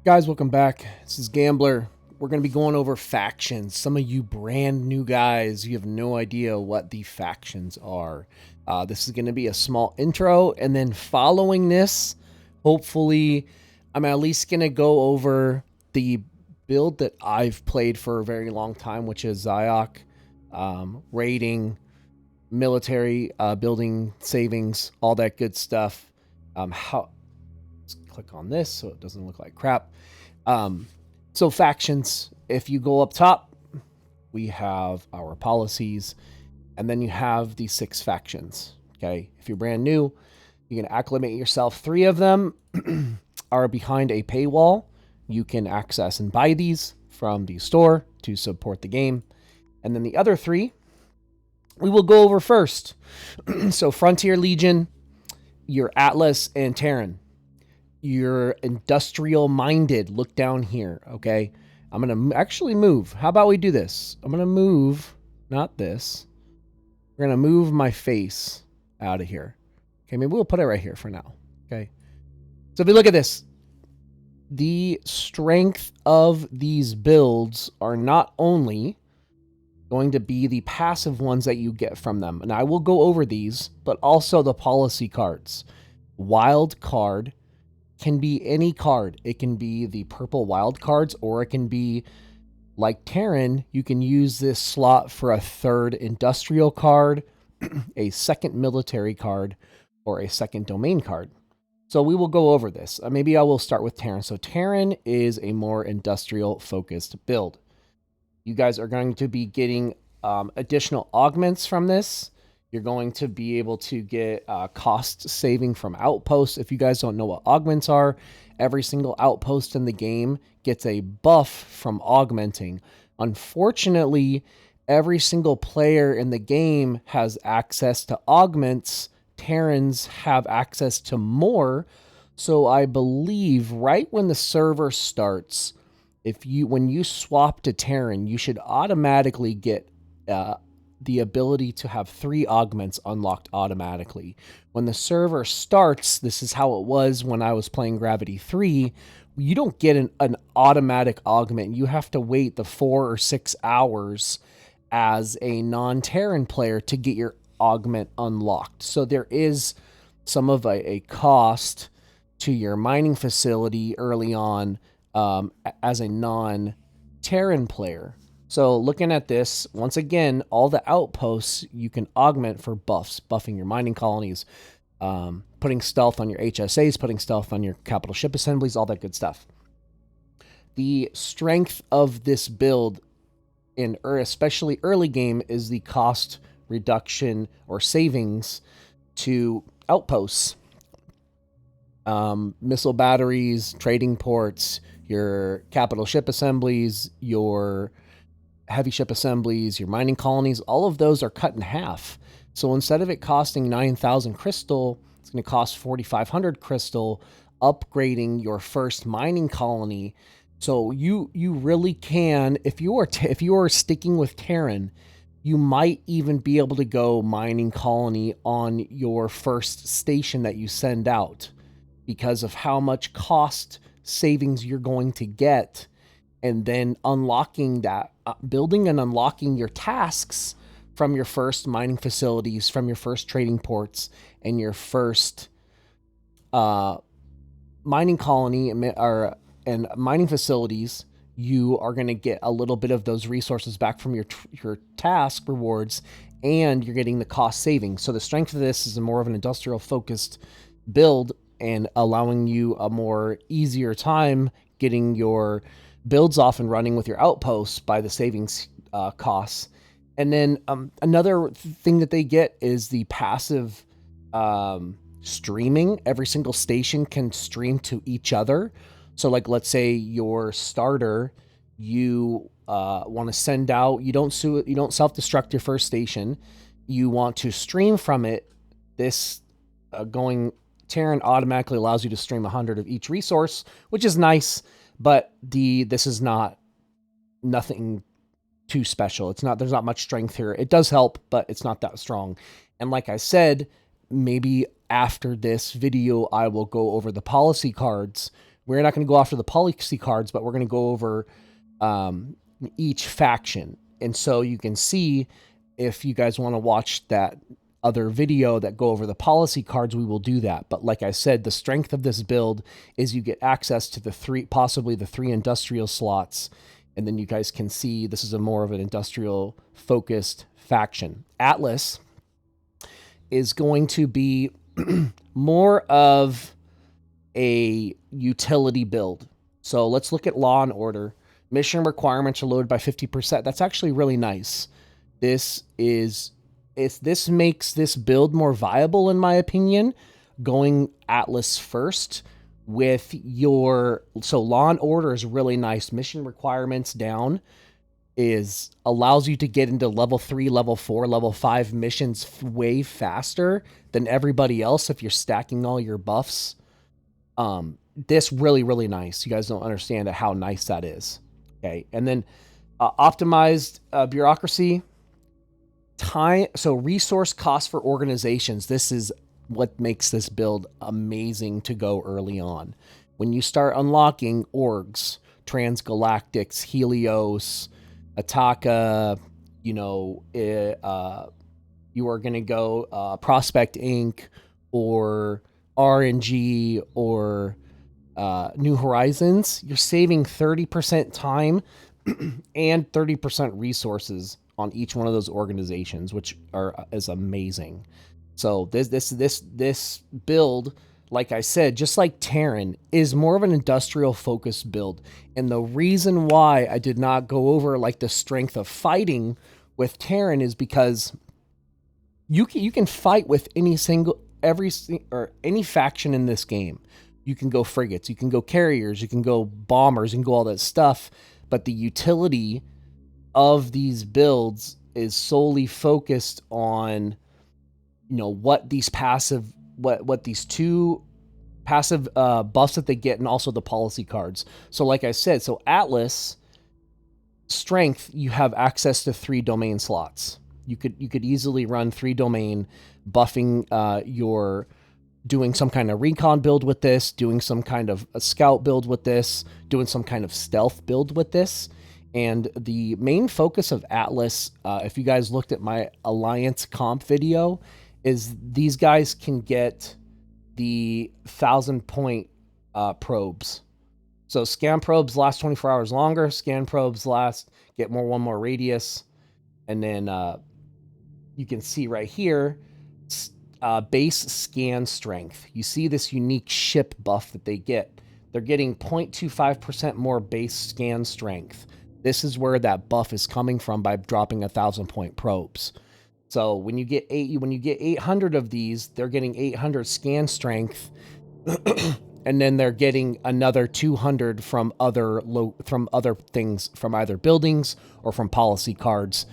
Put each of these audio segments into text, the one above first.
Guys, welcome back. This is Gambler. We're going to be going over factions. Some of you brand new guys, you have no idea what the factions are. This is going to be a small intro, and then following this, hopefully, I'm at least going to go over the build that I've played for a very long time, which is Zayok, raiding, military, building savings, all that good stuff. Let's click on this so it doesn't look like crap. So factions, if you go up top, we have our policies, and then you have the 6 factions. Okay, if you're brand new, you can acclimate yourself. 3 of them are behind a paywall. You can access and buy these from the store to support the game. And then the other 3, we will go over first. So Frontier Legion, your Atlas, and Taren. You're industrial minded. Look down here, okay? I'm going to actually move. How about we do this? I'm going to move, not this. We're going to move my face out of here. Okay, maybe we'll put it right here for now, okay? So if you look at this, the strength of these builds are not only going to be the passive ones that you get from them, and I will go over these, but also the policy cards. Wild card can be any card. It can be the purple wild cards, or it can be like Taren. You can use this slot for a 3rd industrial card, a 2nd military card, or a 2nd domain card. So we will go over this. Maybe I will start with Taren. So Taren is a more industrial focused build. You guys are going to be getting additional augments from this. You're going to be able to get cost saving from outposts. If you guys don't know what augments are, every single outpost in the game gets a buff from augmenting. Unfortunately, every single player in the game has access to augments. Terrans have access to more. So I believe right when the server starts, when you swap to Taren, you should automatically get the ability to have 3 augments unlocked automatically. When the server starts, this is how it was when I was playing Gravity 3, you don't get an automatic augment. You have to wait the 4 or 6 hours as a non-Terran player to get your augment unlocked. So there is some of a cost to your mining facility early on as a non-Terran player. So looking at this, once again, all the outposts you can augment for buffs, buffing your mining colonies, putting stealth on your HSAs, putting stealth on your capital ship assemblies, all that good stuff. The strength of this build, especially early game, is the cost reduction or savings to outposts. Missile batteries, trading ports, your capital ship assemblies, your heavy ship assemblies, your mining colonies, all of those are cut in half. So instead of it costing 9,000 crystal, it's going to cost 4,500 crystal, upgrading your first mining colony. So you really can, if you are sticking with Taren, you might even be able to go mining colony on your first station that you send out because of how much cost savings you're going to get. And then unlocking that, building and unlocking your tasks from your first mining facilities, from your first trading ports, and your first mining colony and mining facilities, you are going to get a little bit of those resources back from your task rewards, and you're getting the cost savings. So the strength of this is more of an industrial focused build and allowing you a more easier time getting your builds off and running with your outposts by the savings costs. And then another thing that they get is the passive streaming. Every single station can stream to each other. So like, let's say your starter, you want to send out, you don't self-destruct your first station. You want to stream from it. This Taren automatically allows you to stream 100 of each resource, which is nice. But this is nothing too special. There's not much strength here. It does help, but it's not that strong. And like I said, maybe after this video, I will go over the policy cards, we're not going to go after the policy cards, but we're going to go over each faction. And so you can see, if you guys want to watch that other video that go over the policy cards, we will do that. But like I said, the strength of this build is you get access to possibly the 3 industrial slots. And then you guys can see this is a more of an industrial focused faction. Atlas is going to be more of a utility build. So let's look at Law and Order. Mission requirements are lowered by 50%. That's actually really nice. This makes this build more viable, in my opinion, going Atlas first with so Law and Order is really nice. Mission requirements down allows you to get into level 3, level 4, level 5 missions way faster than everybody else if you're stacking all your buffs. This really, really nice. You guys don't understand how nice that is. Okay, and then optimized bureaucracy. So resource cost for organizations. This is what makes this build amazing to go early on. When you start unlocking orgs, transgalactics, Helios, Ataka, you are going to go Prospect Inc. or RNG or New Horizons. You're saving 30% time and 30% resources on each one of those organizations, which is amazing. So this build, like I said, just like Taren, is more of an industrial focused build. And the reason why I did not go over like the strength of fighting with Taren is because you can fight with any faction in this game. You can go frigates, you can go carriers, you can go bombers, you can go all that stuff. But the utility of these builds is solely focused on, what these these 2 passive buffs that they get, and also the policy cards. So like I said, so Atlas strength, you have access to 3 domain slots. You could easily run 3 domain, buffing your doing some kind of recon build with this, doing some kind of a scout build with this, doing some kind of stealth build with this. And the main focus of Atlas, if you guys looked at my Alliance comp video, is these guys can get the 1,000-point probes. So scan probes last 24 hours longer. Scan probes get one more radius. And then you can see right here, base scan strength. You see this unique ship buff that they get. They're getting 0.25% more base scan strength. This is where that buff is coming from by dropping 1,000-point probes. So when you get 800 of these, they're getting 800 scan strength, and then they're getting another 200 from other things, from either buildings or from policy cards.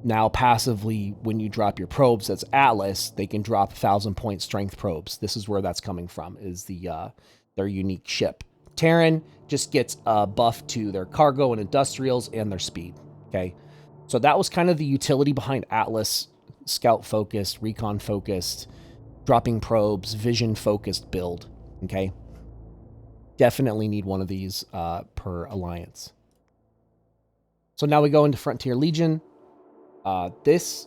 Now passively, when you drop your probes, that's Atlas, they can drop 1,000-point strength probes. This is where that's coming from, is their unique ship. Taren just gets a buff to their cargo and industrials and their speed. Okay, so that was kind of the utility behind Atlas. Scout focused, recon focused, dropping probes, vision focused build. Okay, definitely need one of these per alliance. So now we go into Frontier Legion. This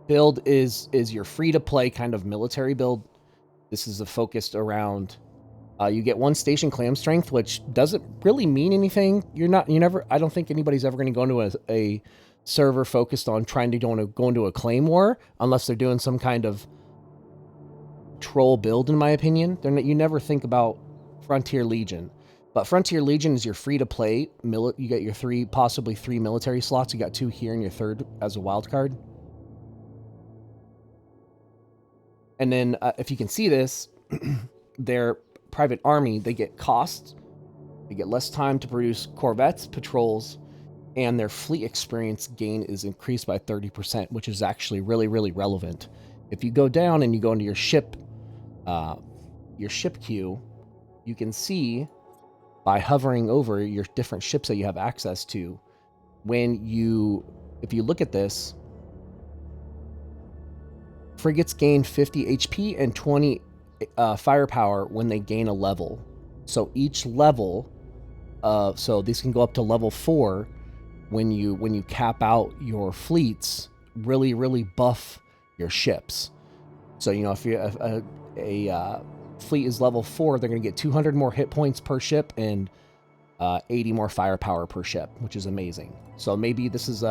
build is your free-to-play kind of military build. This is focused around, you get 1 station clam strength, which doesn't really mean anything. I don't think anybody's ever going to go into a server focused on trying to go into a claim war, unless they're doing some kind of troll build, in my opinion. You never think about Frontier Legion. But Frontier Legion is your free-to-play. You get your possibly 3 military slots. You got 2 here and your 3rd as a wild card. And then, if you can see this, their private army, they get cost. They get less time to produce corvettes, patrols, and their fleet experience gain is increased by 30%, which is actually really, really relevant. If you go down and you go into your ship queue, you can see, by hovering over your different ships that you have access to, if you look at this, frigates gain 50 HP and 20 firepower when they gain a level. So each level, so these can go up to level 4 when you cap out your fleets. Really buff your ships. So if you a fleet is level 4, they're going to get 200 more hit points per ship and 80 more firepower per ship, which is amazing. So maybe this is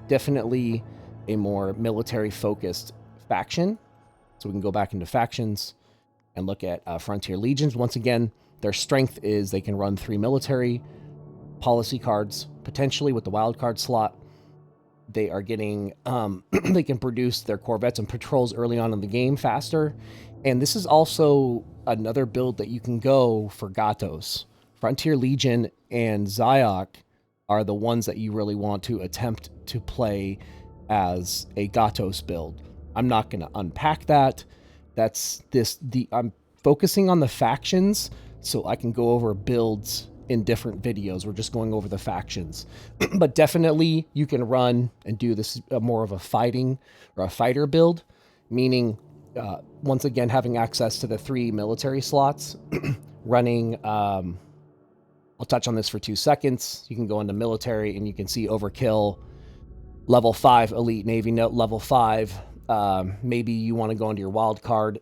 definitely a more military-focused faction. So we can go back into factions and look at Frontier Legions. Once again, their strength is they can run 3 military policy cards, potentially with the wild card slot. They are getting, they can produce their corvettes and patrols early on in the game faster. And this is also another build that you can go for Gatos. Frontier Legion and Zayok are the ones that you really want to attempt to play as a Gatos build. I'm not going to unpack that. I'm focusing on the factions so I can go over builds in different videos. We're just going over the factions. But definitely you can run and do this more of a fighting or a fighter build, meaning once again having access to the 3 military slots, running I'll touch on this for 2 seconds. You can go into military and you can see overkill, level 5 elite navy note, level 5. Maybe you want to go into your wild card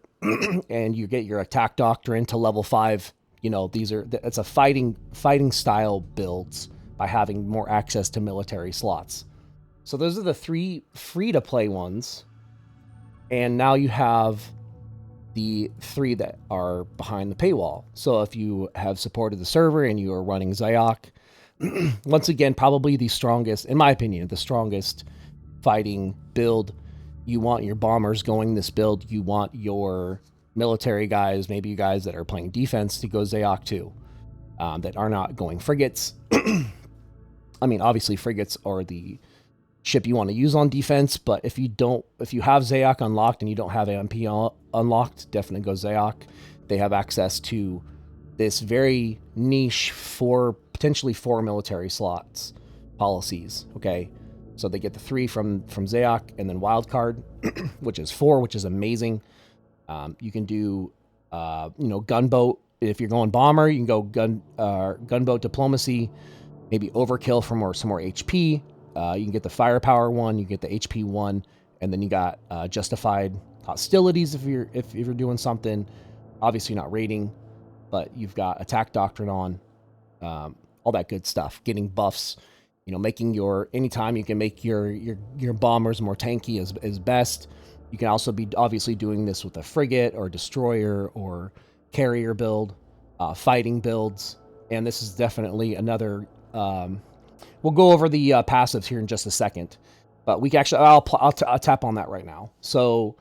and you get your attack doctrine to level 5. It's a fighting style builds by having more access to military slots. So those are the 3 free to play ones. And now you have the 3 that are behind the paywall. So if you have supported the server and you are running Zayok, once again, probably the strongest, in my opinion, the strongest fighting build. You want your bombers going this build. You want your military guys, maybe you guys that are playing defense, to go Zayok too, that are not going frigates. I mean, obviously frigates are the ship you want to use on defense, but if you have Zayok unlocked and you don't have AMP unlocked, definitely go Zayok. They have access to this very niche potentially 4 military slots policies. Okay, so they get the 3 from Zayok and then wildcard, which is 4, which is amazing. You can do gunboat. If you're going bomber, you can go gunboat diplomacy, maybe overkill for some more HP. You can get the firepower one, you get the HP one, and then you got justified hostilities if you're doing something. Obviously not raiding, but you've got attack doctrine on, all that good stuff. Getting buffs, making anytime you can make your bombers more tanky is best. You can also be obviously doing this with a frigate or destroyer or carrier build, fighting builds, and this is definitely another. We'll go over the passives here in just a second, but we can actually I'll tap on that right now. So,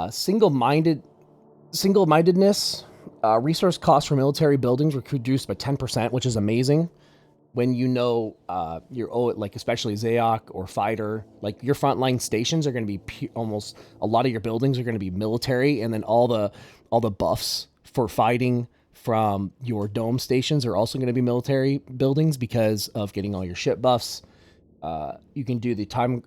single-mindedness, resource costs for military buildings were reduced by 10%, which is amazing. When like especially Zayok or fighter, like your frontline stations are going to be almost a lot of your buildings are going to be military, and then all the buffs for fighting from your dome stations are also going to be military buildings because of getting all your ship buffs. You can do the time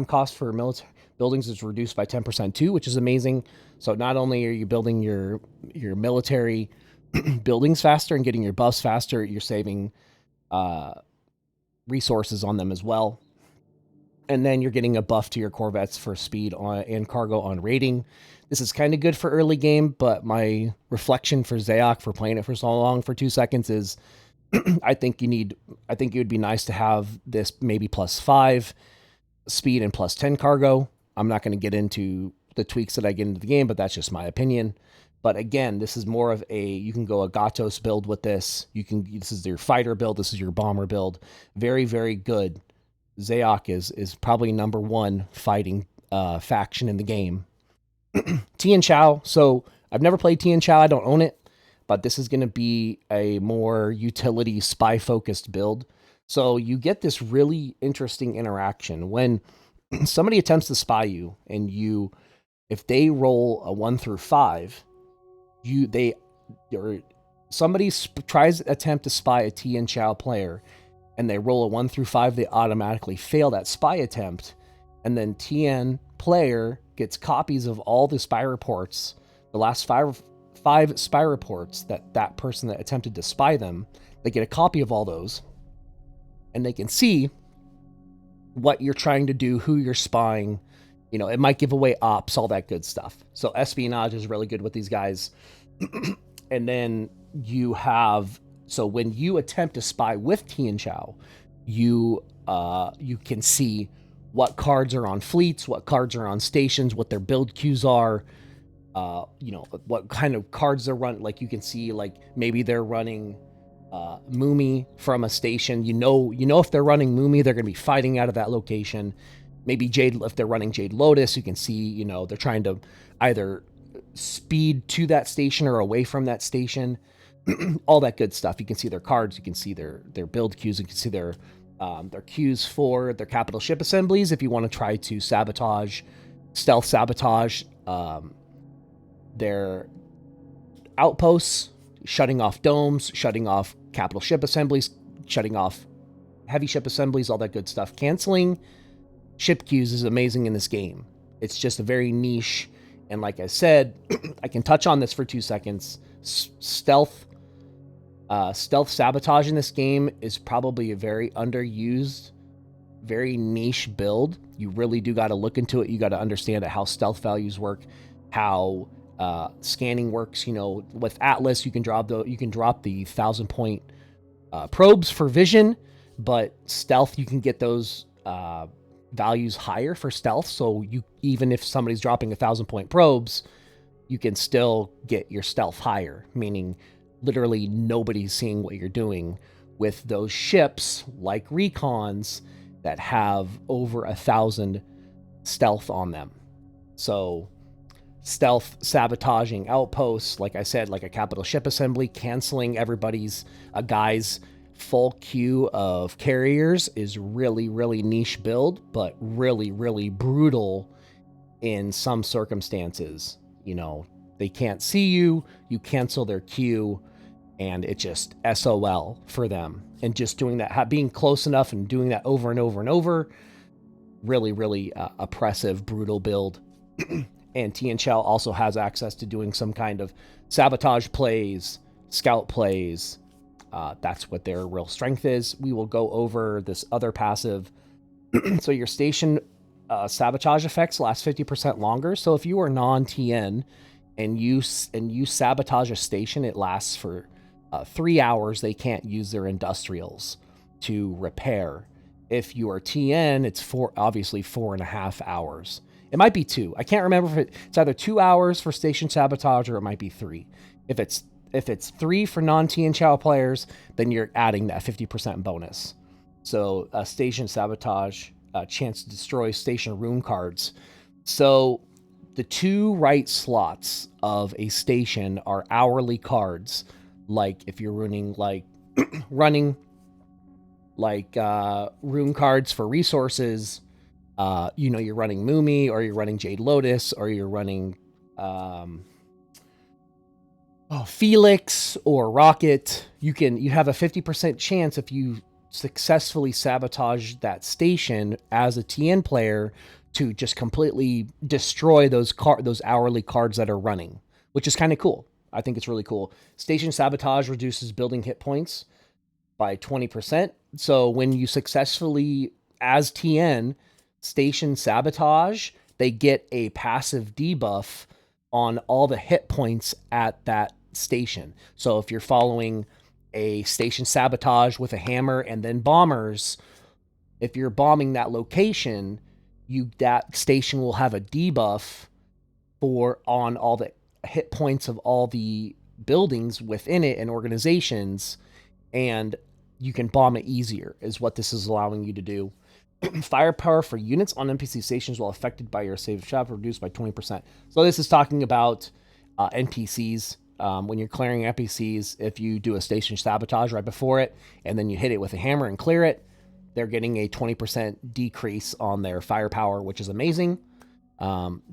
cost for military buildings is reduced by 10% too, which is amazing. So not only are you building your military buildings faster and getting your buffs faster, you're saving resources on them as well. And then you're getting a buff to your corvettes for speed and cargo on raiding. This is kind of good for early game, but my reflection for Zayok for playing it for so long, for 2 seconds, is I think it would be nice to have this maybe +5 speed and +10 cargo. I'm not going to get into the tweaks that I get into the game, but that's just my opinion. But again, this is more of you can go a Gatos build with this. This is your fighter build. This is your bomber build. Very, very good. Zayok is probably number 1 fighting faction in the game. Tian Chao. So I've never played Tian Chao. I don't own it, but this is going to be a more utility spy focused build. So you get this really interesting interaction when somebody attempts to spy you, and if they roll a 1 through 5, somebody tries to attempt to spy a Tian Chao player, and they roll a 1 through 5, they automatically fail that spy attempt, and then Tian player gets copies of all the spy reports, the last five 5 spy reports that person that attempted to spy them, they get a copy of all those, and they can see what you're trying to do, who you're spying. You know, it might give away ops, all that good stuff. So espionage is really good with these guys. And then you have, so when you attempt to spy with Tian Chao, you can see what cards are on fleets, what cards are on stations, what their build queues are, you know, what kind of cards they're running. Like you can see, like maybe they're running Moomy from a station. You know if they're running Moomy, they're going to be fighting out of that location. Maybe Jade, if they're running Jade Lotus, you can see, you know, they're trying to either speed to that station or away from that station. All that good stuff. You can see their cards, you can see their build queues, you can see their queues for their capital ship assemblies if you want to try to stealth sabotage their outposts, shutting off domes, shutting off capital ship assemblies, shutting off heavy ship assemblies, all that good stuff. Canceling ship queues is amazing in this game. It's just a very niche, and like I said, I can touch on this for 2 seconds. Stealth sabotage in this game is probably a very underused, very niche build. You really do got to look into it. You got to understand how stealth values work, how scanning works. You know, with Atlas, you can drop the 1,000-point probes for vision, but stealth, you can get those values higher for stealth. So you, even if somebody's dropping 1,000-point probes, you can still get your stealth higher, meaning literally nobody's seeing what you're doing with those ships like recons that have over 1,000 stealth on them. So stealth sabotaging outposts, like I said, like a capital ship assembly, canceling a guy's full queue of carriers is really, really niche build, but really, really brutal in some circumstances. You know, they can't see you, you cancel their queue, and it just SOL for them. And just doing that, being close enough and doing that over and over and over, really, really oppressive, brutal build. And Tian Chao also has access to doing some kind of sabotage plays, scout plays. That's what their real strength is. We will go over this other passive. So your station sabotage effects last 50% longer. So if you are non-TN and you sabotage a station, it lasts for 3 hours. They can't use their industrials to repair. If you are TN, it's obviously 4.5 hours. It might be 2. I can't remember if it's either 2 hours for station sabotage or it might be 3. If it's 3 for non-Tian Chao players, then you're adding that 50% bonus. So station sabotage, chance to destroy station room cards. So the 2 right slots of a station are hourly cards. Like if you're running room cards for resources, you know, you're running Moomy, or you're running Jade Lotus, or you're running Felix or Rocket. You have a 50% chance if you successfully sabotage that station as a TN player to just completely destroy those hourly cards that are running, which is kind of cool. I think it's really cool. Station sabotage reduces building hit points by 20%. So when you successfully, as TN, station sabotage, they get a passive debuff on all the hit points at that station. So if you're following a station sabotage with a hammer and then bombers, if you're bombing that location, that station will have a debuff on all the hit points of all the buildings within it and organizations, and you can bomb it easier, is what this is allowing you to do. Firepower for units on NPC stations while affected by your save shop reduced by 20%. So this is talking about NPCs. When you're clearing NPCs, if you do a station sabotage right before it, and then you hit it with a hammer and clear it, they're getting a 20% decrease on their firepower, which is amazing.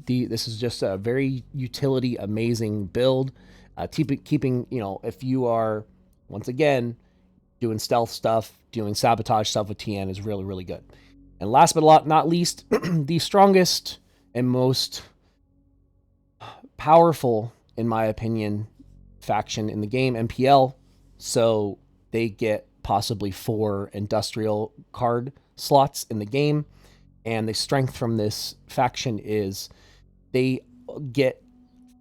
This is just a very utility, amazing build. Keeping, you know, if you are, once again, doing stealth stuff, doing sabotage stuff with TN is really, really good. And last but not least, the strongest and most powerful, in my opinion, faction in the game, MPL. So they get possibly 4 industrial card slots in the game. And the strength from this faction is they get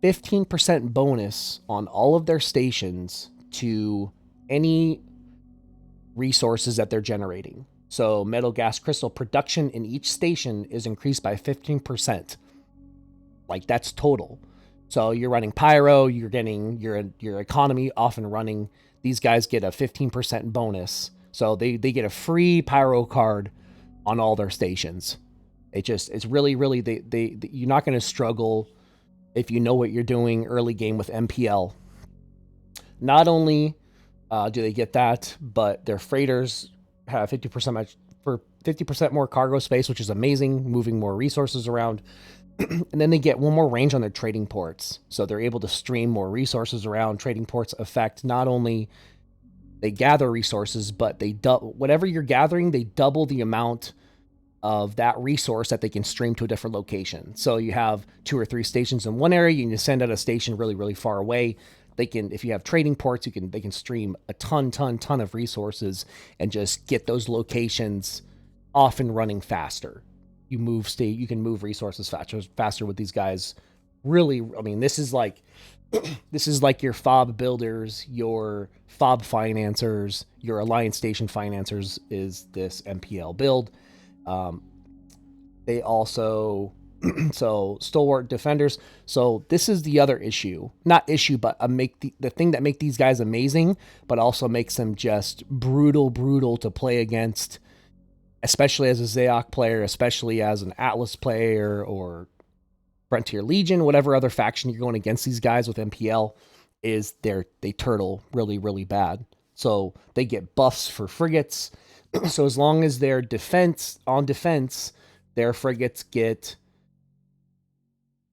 15% bonus on all of their stations to any resources that they're generating. So metal, gas, crystal production in each station is increased by 15%. Like, that's total. So you're running pyro, you're getting your economy off and running. These guys get a 15% bonus. So they get a free pyro card on all their stations. It's really, you're not going to struggle if you know what you're doing early game with MPL. Not only do they get that, but their freighters have 50% more cargo space, which is amazing, moving more resources around. And then they get one more range on their trading ports. So they're able to stream more resources around. Trading ports affect not only they gather resources, but they whatever you're gathering, they double the amount of that resource that they can stream to a different location. So you have 2 or 3 stations in one area, you can send out a station really, really far away. They can, if you have trading ports, they can stream a ton of resources and just get those locations off and running faster. You can move resources faster with these guys. Really, I mean, this is like your fob builders, your fob financers, your alliance station financers is this MPL build. They also so stalwart defenders. So this is the other issue, not issue, but the thing that make these guys amazing, but also makes them just brutal to play against, especially as a Zayok player, especially as an Atlas player or Frontier Legion, whatever other faction you're going against these guys with MPL, is they turtle really bad. So they get buffs for frigates. So as long as they're defense, their frigates get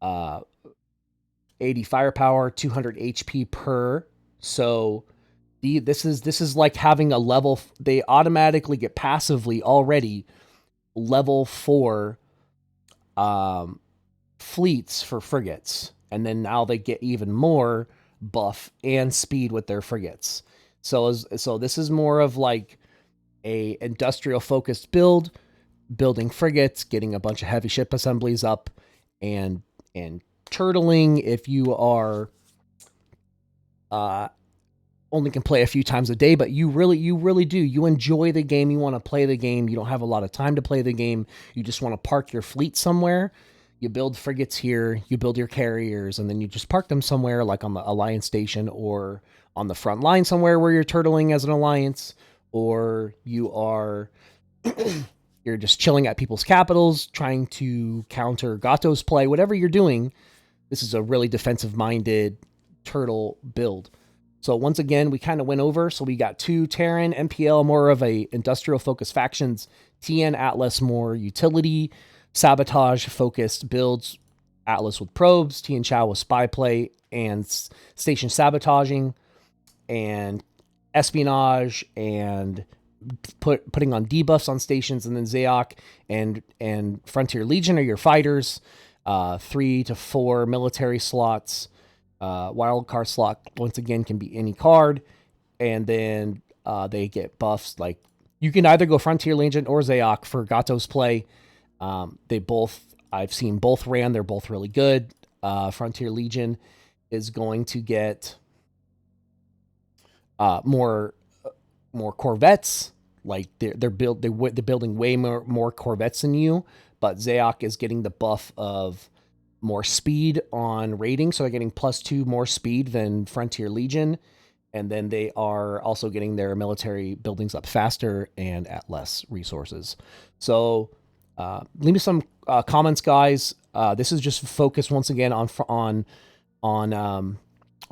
80 firepower, 200 HP per. So this is like having a level. They automatically get passively already level 4 fleets for frigates, and then now they get even more buff and speed with their frigates. So this is more of like a industrial focused build, building frigates, getting a bunch of heavy ship assemblies up, and turtling if you are only can play a few times a day, but you really do. You enjoy the game. You want to play the game. You don't have a lot of time to play the game. You just want to park your fleet somewhere. You build frigates here, you build your carriers, and then you just park them somewhere, like on the alliance station or on the front line somewhere where you're turtling as an alliance, or you are you're just chilling at people's capitals, trying to counter Gato's play. Whatever you're doing, this is a really defensive-minded turtle build. So once again, we kind of went over. So we got 2 Taren, MPL, more of a industrial-focused factions. Tian, Atlas, more utility, sabotage-focused builds. Atlas with probes, Tian Chao with spy play and station sabotaging, and espionage, and putting on debuffs on stations. And then Zayok and Frontier Legion are your fighters. 3 to 4 military slots. Wild card slot, once again, can be any card. And then they get buffs. Like, you can either go Frontier Legion or Zayok for Gato's play. I've seen both ran. They're both really good. Frontier Legion is going to get more corvettes. Like, they're building way more corvettes than you. But Zayok is getting the buff of more speed on raiding, so they're getting +2 more speed than Frontier Legion, and then they are also getting their military buildings up faster and at less resources. So leave me some comments, guys. This is just focused once again on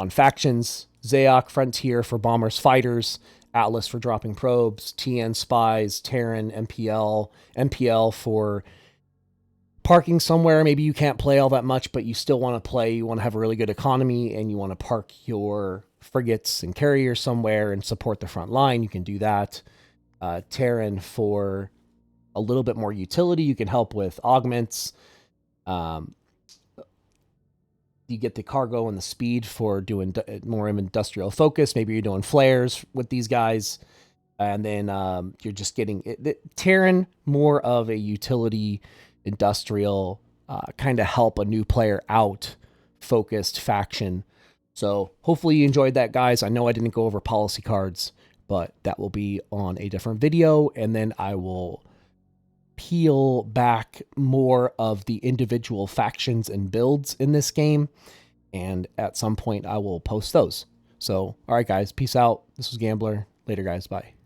factions. Zayok, Frontier for bombers, fighters. Atlas for dropping probes. TN spies. Taren, MPL for parking somewhere. Maybe you can't play all that much, but you still want to play. You want to have a really good economy, and you want to park your frigates and carriers somewhere and support the front line. You can do that. Taren for a little bit more utility. You can help with augments. you get the cargo and the speed for doing more industrial focus. Maybe you're doing flares with these guys. And then you're just getting Taren, more of a utility industrial kind of help a new player out focused faction. So hopefully you enjoyed that, guys. I know I didn't go over policy cards, but that will be on a different video. And then I will peel back more of the individual factions and builds in this game. And at some point I will post those. So, all right, guys, peace out. This was Gambler. Later, guys. Bye.